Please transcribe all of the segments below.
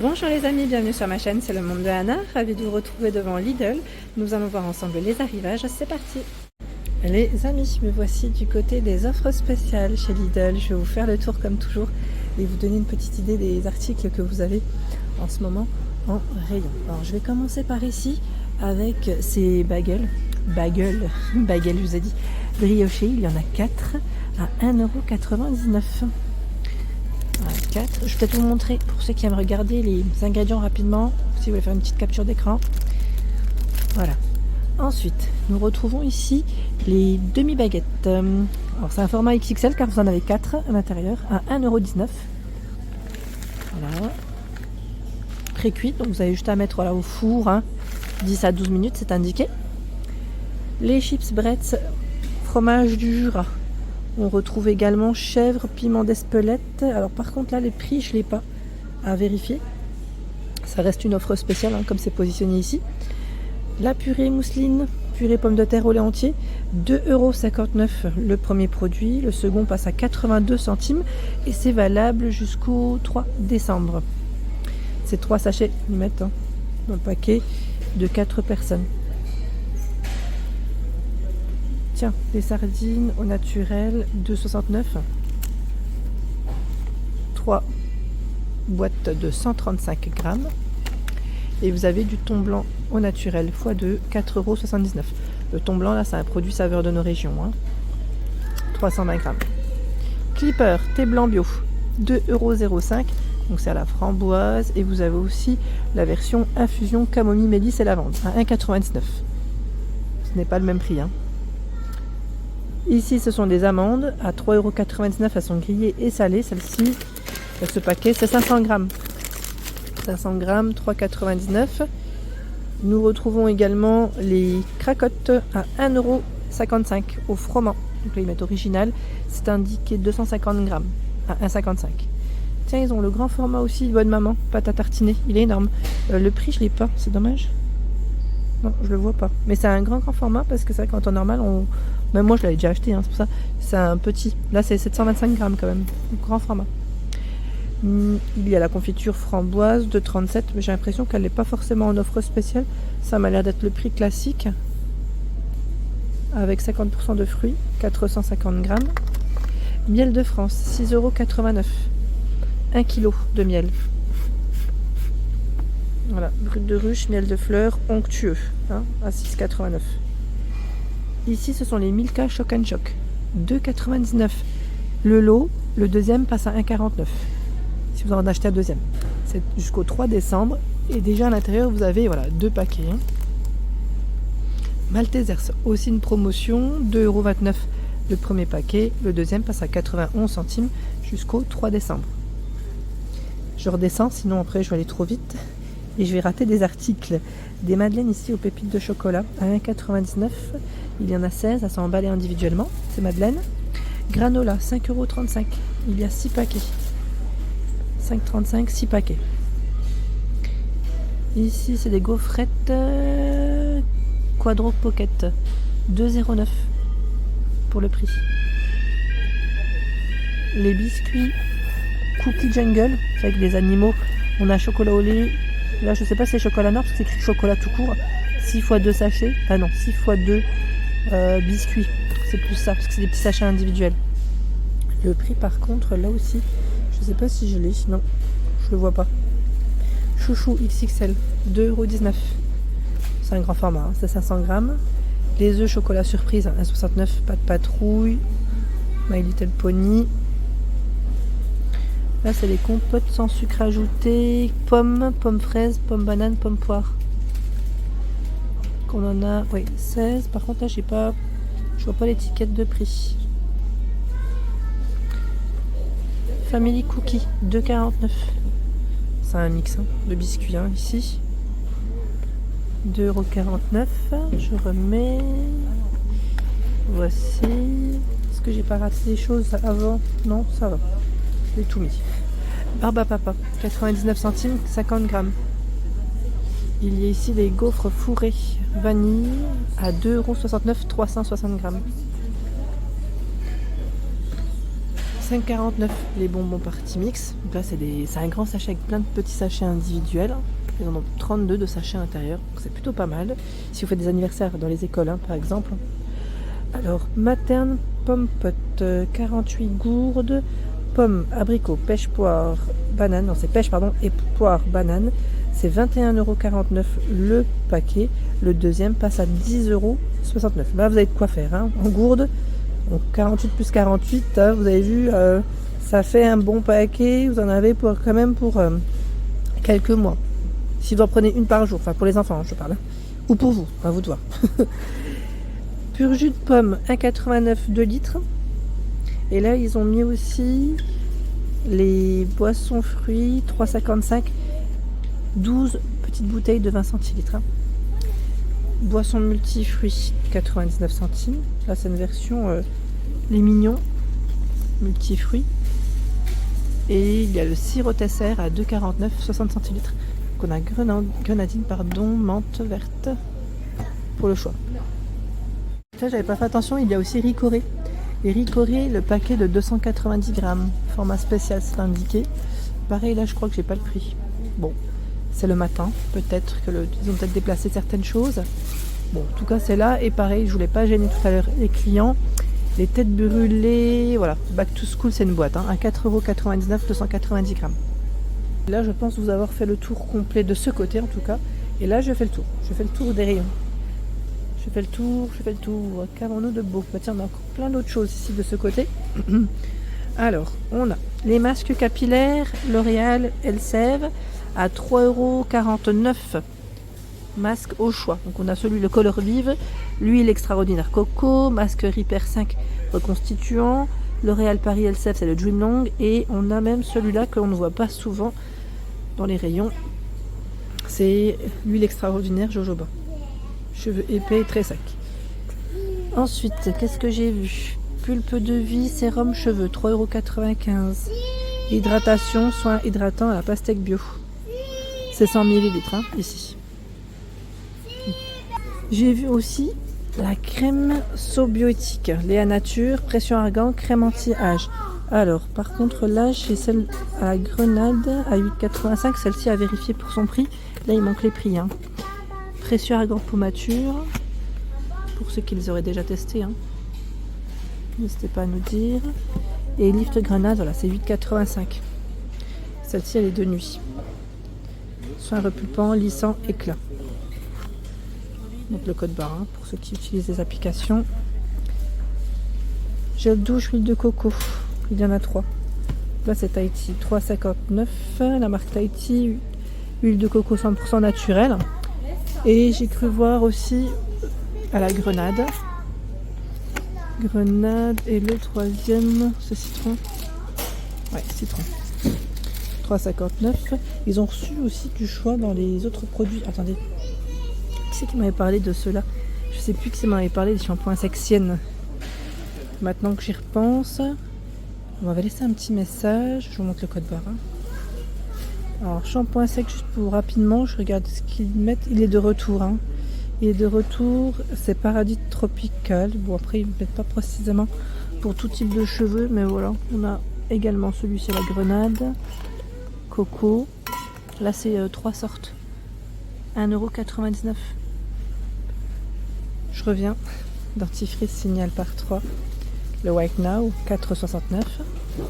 Bonjour les amis, bienvenue sur ma chaîne, c'est le monde de Anna, ravie de vous retrouver devant Lidl. Nous allons voir ensemble les arrivages, c'est parti. Les amis, me voici du côté des offres spéciales chez Lidl. Je vais vous faire le tour comme toujours et vous donner une petite idée des articles que vous avez en ce moment en rayon. Alors je vais commencer par ici avec ces bagels, je vous ai dit, briochés, il y en a 4 à 1,99 €. 4. Je vais peut-être vous montrer pour ceux qui aiment regarder les ingrédients rapidement, si vous voulez faire une petite capture d'écran. Voilà. Ensuite, nous retrouvons ici les demi-baguettes. Alors c'est un format XXL car vous en avez 4 à l'intérieur à 1,19 €. Voilà. Pré-cuit, donc vous avez juste à mettre au four, 10 à 12 minutes, c'est indiqué. Les chips Bretz, fromage du Jura. On retrouve également chèvre, piment d'Espelette. Alors par contre là les prix je ne l'ai pas à vérifier. Ça reste une offre spéciale comme c'est positionné ici. La purée mousseline, purée pommes de terre au lait entier, 2,59 € le premier produit. Le second passe à 82 centimes et c'est valable jusqu'au 3 décembre. C'est 3 sachets ils mettent dans le paquet de 4 personnes. Tiens, les sardines au naturel, 2,69 €. 3 boîtes de 135 grammes. Et vous avez du thon blanc au naturel x2, 4,79 €. Le thon blanc, là, c'est un produit saveur de nos régions. 320 grammes. Clipper, thé blanc bio, 2,05 €. Donc c'est à la framboise. Et vous avez aussi la version infusion camomille, mélisse et lavande, à 1,99 €. Ce n'est pas le même prix. Ici, ce sont des amandes à 3,99 €. Elles sont grillées et salées. Celle-ci, ce paquet, c'est 500 grammes. 500 grammes, 3,99 €. Nous retrouvons également les cracottes à 1,55 € au froment. Donc là, ils mettent original. C'est indiqué 250 grammes à 1,55 €. Tiens, ils ont le grand format aussi, bonne maman, pâte à tartiner. Il est énorme. Le prix, je ne l'ai pas. C'est dommage. Non, je le vois pas. Mais c'est un grand format parce que c'est vrai qu'en temps normal, même moi je l'avais déjà acheté, c'est pour ça. C'est un petit. Là, c'est 725 grammes quand même. Grand format. Il y a la confiture framboise de 37, mais j'ai l'impression qu'elle n'est pas forcément en offre spéciale. Ça m'a l'air d'être le prix classique. Avec 50% de fruits, 450 grammes. Miel de France, 6,89 €. 1 kg de miel. Voilà, brut de ruche, miel de fleurs, onctueux, à 6,89 €. Ici, ce sont les Milka Choc and Choc, 2,99 € le lot. Le deuxième passe à 1,49 € si vous en achetez un deuxième. C'est jusqu'au 3 décembre et déjà à l'intérieur, vous avez 2 paquets. Maltesers, aussi une promotion, 2,29 € le premier paquet. Le deuxième passe à 91 centimes jusqu'au 3 décembre. Je redescends, sinon après je vais aller trop vite. Et je vais rater des articles. Des madeleines ici aux pépites de chocolat à 1,99 €. Il y en a 16, elles sont emballées individuellement, ces madeleines. Granola, 5,35 €. Il y a 6 paquets. 5,35 €, 6 paquets. Ici, c'est des gaufrettes Quadro Pocket. 2,09 € pour le prix. Les biscuits Cookie Jungle, c'est avec des animaux. On a chocolat au lait. Là, je sais pas si c'est chocolat noir parce que c'est écrit chocolat tout court. 6 x 2 sachets. Ah non, 6 x 2 biscuits. C'est plus ça parce que c'est des petits sachets individuels. Le prix, par contre, là aussi, je sais pas si je l'ai. Non, je le vois pas. Chouchou XXL, 2,19 €. C'est un grand format, c'est 500 grammes. Les œufs chocolat surprise, 1,69 €. Pas de patrouille. My Little Pony. Là, c'est les compotes sans sucre ajouté, pommes fraises, pommes bananes, pommes poires. Qu'on en a, 16. Par contre, là, je vois pas l'étiquette de prix. Family Cookie, 2,49 €. C'est un mix de biscuits ici. 2,49 €. Je remets. Voici. Est-ce que j'ai pas raté des choses avant? Non, ça va. J'ai tout mis. Barbe à papa, 99 centimes, 50 grammes. Il y a ici des gaufres fourrés vanille à 2,69 €, 360 grammes. 5,49 les bonbons Party Mix. Donc là, c'est un grand sachet avec plein de petits sachets individuels. Ils en ont 32 de sachets à l'intérieur, donc c'est plutôt pas mal. Si vous faites des anniversaires dans les écoles, hein, par exemple. Alors, Materne, pomme pote, 48 gourdes, pommes, abricots, pêche, poire, banane. Non, c'est pêche, pardon, et poire, banane. C'est 21,49 € le paquet. Le deuxième passe à 10,69 €. Là, vous avez de quoi faire, hein, en gourde. Donc 48 plus 48, hein, vous avez vu, ça fait un bon paquet. Vous en avez quand même pour quelques mois. Si vous en prenez une par jour, enfin pour les enfants, hein, je parle. Hein. Ou pour vous, à vous de voir. Pur jus de pomme, 1,89 2 litres. Et là, ils ont mis aussi les boissons fruits, 3,55, 12 petites bouteilles de 20 centilitres. Hein. Boisson multifruits, 99 centimes. Là, c'est une version les mignons, multifruits. Et il y a le sirop Tesser à 2,49, 60 centilitres. Donc on a grenadine, menthe verte pour le choix. Là, j'avais pas fait attention, il y a aussi ricoré. Et ricoré, le paquet de 290 grammes, format spécial, c'est indiqué. Pareil, là, je crois que j'ai pas le prix. Bon, c'est le matin, peut-être qu'ils ont peut-être déplacé certaines choses. Bon, en tout cas, c'est là. Et pareil, je voulais pas gêner tout à l'heure les clients. Les têtes brûlées, voilà, Back to School, c'est une boîte, hein, à 4,99 €, 290 grammes. Là, je pense vous avoir fait le tour complet de ce côté, en tout cas. Et là, je fais le tour. Je fais le tour des rayons. Je fais le tour. Qu'avons-nous de beau? Bah, tiens, on a encore plein d'autres choses ici de ce côté. Alors, on a les masques capillaires L'Oréal Elseve à 3,49 €. Masque au choix. Donc on a celui le Color Vive, l'huile extraordinaire coco, masque Repair 5 reconstituant, L'Oréal Paris Elseve, c'est le Dream Long, et on a même celui-là qu'on ne voit pas souvent dans les rayons. C'est l'huile extraordinaire jojoba. Cheveux épais et très secs. Ensuite, qu'est-ce que j'ai vu? Pulpe de vie, sérum cheveux, 3,95 €. Hydratation, soin hydratant à la pastèque bio. C'est 100 ml, hein, ici. J'ai vu aussi la crème sobiotique, Léa Nature, pression argan, crème anti-âge. Alors, par contre, là, j'ai celle à la grenade à 8,85. Celle-ci à vérifier pour son prix. Là, il manque les prix. Hein. Pression argan peau mature. Pour ceux qui les auraient déjà testés. Hein. N'hésitez pas à nous dire. Et lift grenade, voilà, c'est 8,85. Celle-ci, elle est de nuit. Soin repulpant, lissant, éclat. Donc le code barre hein, pour ceux qui utilisent les applications. Gel douche, huile de coco. Il y en a 3. Là c'est Tahiti, 3,59. La marque Tahiti, huile de coco 100% naturelle. Et j'ai cru voir aussi à la grenade. Grenade et le troisième, c'est citron. Ouais, citron. 3,59. Ils ont reçu aussi du choix dans les autres produits. Attendez. Qui c'est qui m'avait parlé de cela? Je sais plus qui m'avait parlé des shampoings Sexienne. Maintenant que j'y repense, on m'avait laissé un petit message. Je vous montre le code barre. Hein. Alors, shampoing sec, juste pour rapidement, je regarde ce qu'ils mettent. Il est de retour. Hein. Il est de retour. C'est Paradis Tropical. Bon, après, ils ne mettent pas précisément pour tout type de cheveux. Mais voilà, on a également celui-ci à la grenade. Coco. Là, c'est 3 sortes. 1,99 €. Je reviens. Dentifrice Signal par 3. Le White Now, 4,69 €.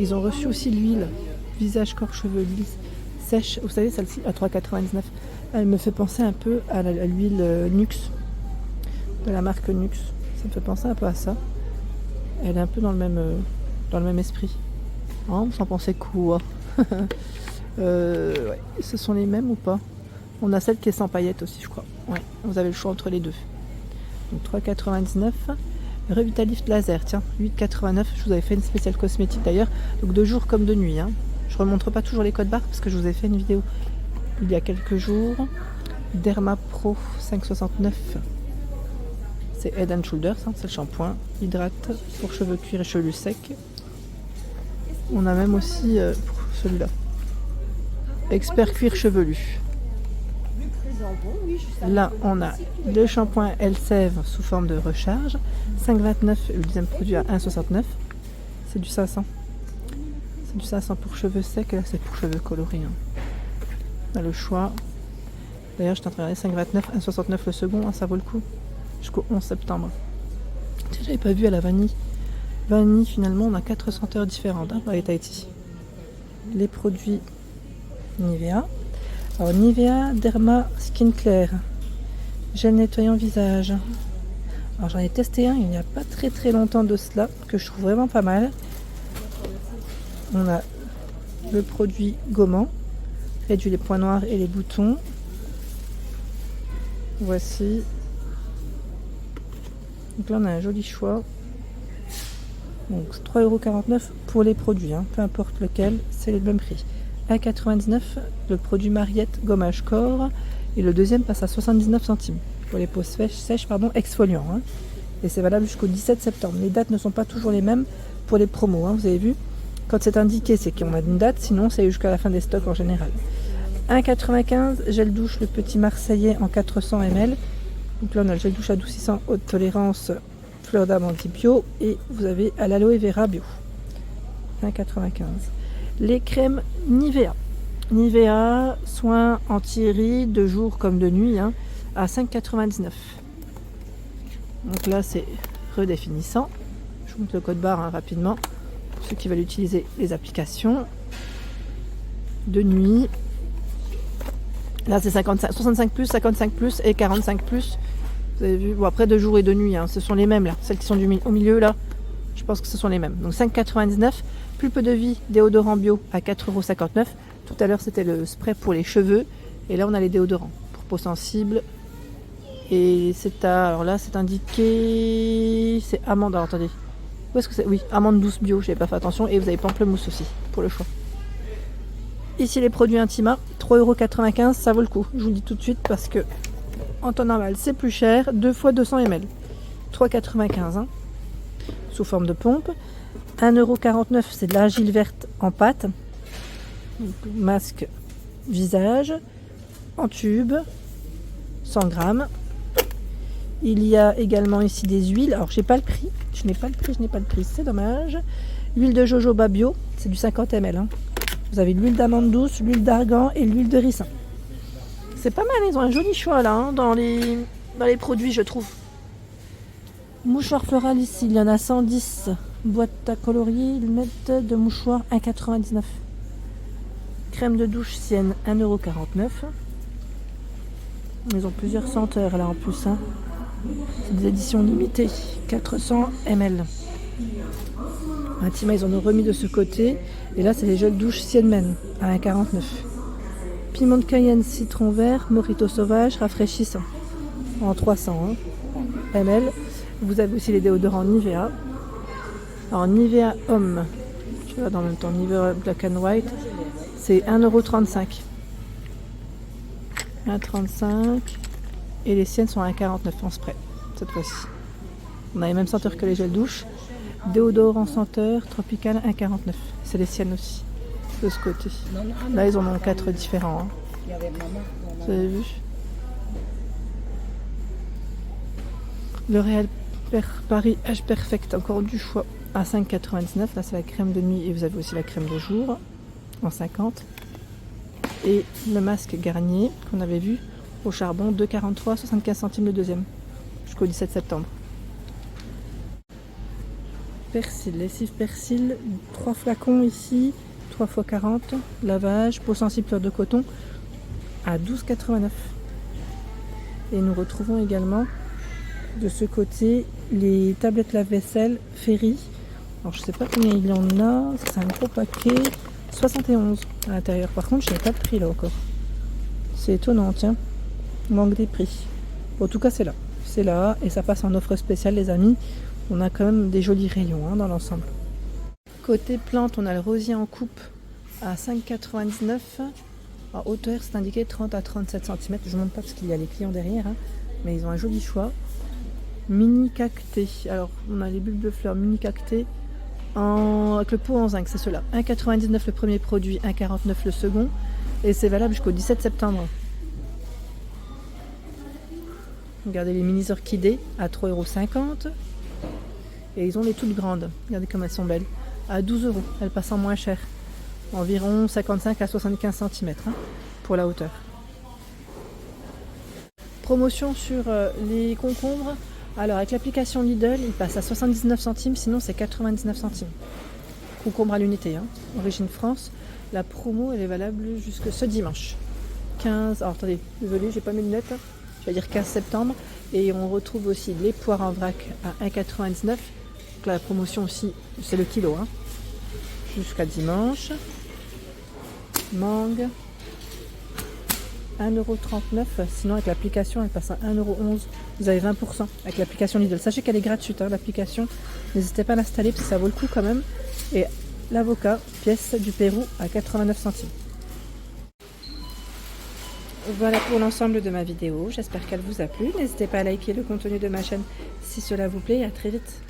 Ils ont reçu aussi l'huile. Visage, corps, cheveux, l'huile sèche. Vous savez, celle-ci, à 3,99 €. Elle me fait penser un peu à l'huile Nux. De la marque Nux. Ça me fait penser un peu à ça. Elle est un peu dans le même esprit. Oh, vous en pensez quoi? Ouais. Ce sont les mêmes ou pas? On a celle qui est sans paillettes aussi, je crois. Ouais, vous avez le choix entre les deux. Donc 3,99 €. Revitalift laser, tiens, 8,89 €. Je vous avais fait une spéciale cosmétique d'ailleurs. Donc de jour comme de nuit. Hein. Je ne remontre pas toujours les codes barres parce que je vous ai fait une vidéo il y a quelques jours. Derma Pro 5,69 €. C'est Head and Shoulders, hein, c'est le shampoing. Hydrate pour cheveux cuir et cheveux secs. On a même aussi pour celui-là. Expert cuir chevelu. Là, on a le shampoing Elseve sous forme de recharge. 5,29 €, le deuxième produit à 1,69 €. C'est du 500. C'est du 500 pour cheveux secs et là c'est pour cheveux colorés. Hein. On a le choix. D'ailleurs je suis en train de regarder 5,29, 1,69 le second, hein, ça vaut le coup. Jusqu'au 11 septembre. J'avais pas vu à la vanille. Vanille finalement on a 4 senteurs différentes hein, dans Tahiti. Les produits Nivea. Alors Nivea Derma Skin Clear. Gel nettoyant visage. Alors j'en ai testé un il n'y a pas très longtemps de cela, que je trouve vraiment pas mal. On a le produit gommant, réduit les points noirs et les boutons. Voici. Donc là on a un joli choix. Donc 3,49 € pour les produits, hein, peu importe lequel, c'est le même prix. 1,99 € le produit Mariette gommage corps et le deuxième passe à 79 centimes pour les peaux sèches exfoliants. Hein. Et c'est valable jusqu'au 17 septembre. Les dates ne sont pas toujours les mêmes pour les promos, hein, vous avez vu. Quand c'est indiqué, c'est qu'on a une date, sinon c'est jusqu'à la fin des stocks en général. 1,95 € gel douche le petit Marseillais en 400 ml. Donc là on a le gel douche adoucissant haute tolérance fleur d'amande bio et vous avez à l'aloe vera bio. 1,95 €. Les crèmes Nivea. Nivea, soins anti-rides de jour comme de nuit, hein, à 5,99 €. Donc là c'est redéfinissant. Je vous montre le code barre hein, rapidement. Ceux qui veulent utiliser les applications de nuit. Là c'est 65 plus, 55 plus et 45 plus. Vous avez vu, bon après de jour et de nuit, hein, ce sont les mêmes là. Celles qui sont au milieu là, je pense que ce sont les mêmes. Donc 5,99 €. Plus peu de vie, déodorant bio à 4,59 €. Tout à l'heure c'était le spray pour les cheveux. Et là on a les déodorants pour peau sensible. Et c'est alors là c'est indiqué, c'est amande, alors attendez. Où est-ce que c'est? Oui, amande douce bio, j'avais pas fait attention. Et vous avez pamplemousse aussi, pour le choix. Ici les produits Intima, 3,95 €, ça vaut le coup. Je vous le dis tout de suite parce que en temps normal c'est plus cher, 2 fois 200 ml. 3,95 €, hein, sous forme de pompe. 1,49 €, c'est de l'argile verte en pâte. Donc, masque visage, en tube, 100 grammes. Il y a également ici des huiles. Alors, je n'ai pas le prix, c'est dommage. L'huile de jojoba bio, c'est du 50 ml. Hein. Vous avez l'huile d'amande douce, l'huile d'argan et l'huile de ricin. C'est pas mal, ils ont un joli choix là, hein, dans les produits, je trouve. Mouchoir floral ici, il y en a 110. Boîte à colorier, lunettes de mouchoir 1,99 €. Crème de douche Sienne 1,49 €. Ils ont plusieurs senteurs là en plus. Hein. C'est des éditions limitées, 400 ml. Intima, ils en ont remis de ce côté. Et là, c'est les gels douche Sienne Men à 1,49 €. Piment de Cayenne, citron vert, mojito sauvage, rafraîchissant en 300 ml. Vous avez aussi les déodorants Nivea. Alors Nivea Homme, tu vois dans le même temps, Nivea Black and White, c'est 1,35 €. 1,35 € et les siennes sont à 1,49 € en spray cette fois-ci. On a les mêmes senteurs que les gels douche. Déodorant senteur tropical 1,49 €. C'est les siennes aussi de ce côté. Là ils en ont 4 différents. Hein. Vous avez vu? L'Oréal Paris H Perfect, encore du choix à 5,99 €. Là c'est la crème de nuit et vous avez aussi la crème de jour en 50. Et le masque Garnier qu'on avait vu au charbon 2,43 €, 75 centimes le deuxième jusqu'au 17 septembre. Persil, lessive persil, 3 flacons ici, 3 x 40, lavage, peau sensible fleur de coton à 12,89 €. Et nous retrouvons également de ce côté les tablettes lave-vaisselle Ferry. Alors je sais pas combien il y en a, c'est un gros paquet, 71 à l'intérieur. Par contre je n'ai pas de prix là encore. C'est étonnant, tiens, manque des prix. Bon, en tout cas c'est là et ça passe en offre spéciale les amis. On a quand même des jolis rayons hein, dans l'ensemble. Côté plantes, on a le rosier en coupe à 5,99 €. En hauteur, c'est indiqué 30 à 37 cm. Je ne montre pas parce qu'il y a les clients derrière, hein, mais ils ont un joli choix. Mini cacté. Alors, on a les bulbes de fleurs mini cacté avec le pot en zinc, c'est ceux-là. 1,99 € le premier produit, 1,49 € le second. Et c'est valable jusqu'au 17 septembre. Regardez les mini orchidées à 3,50 €. Et ils ont les toutes grandes. Regardez comme elles sont belles. à 12 €. Elle passe en moins cher. Environ 55 à 75 cm pour la hauteur. Promotion sur les concombres. Alors avec l'application Lidl, il passe à 79 centimes, sinon c'est 99 centimes. Concombre à l'unité, origine France. La promo elle est valable jusque ce dimanche. 15, alors attendez, désolé, j'ai pas mes lunettes. Je vais dire 15 septembre. Et on retrouve aussi les poires en vrac à 1,99 €. Donc la promotion aussi, c'est le kilo, jusqu'à dimanche. Mangue, 1,39 €. Sinon, avec l'application, elle passe à 1,11 €. Vous avez 20% avec l'application Lidl. Sachez qu'elle est gratuite, l'application. N'hésitez pas à l'installer parce que ça vaut le coup quand même. Et l'avocat, pièce du Pérou à 89 centimes. Voilà pour l'ensemble de ma vidéo. J'espère qu'elle vous a plu. N'hésitez pas à liker le contenu de ma chaîne si cela vous plaît. Et à très vite.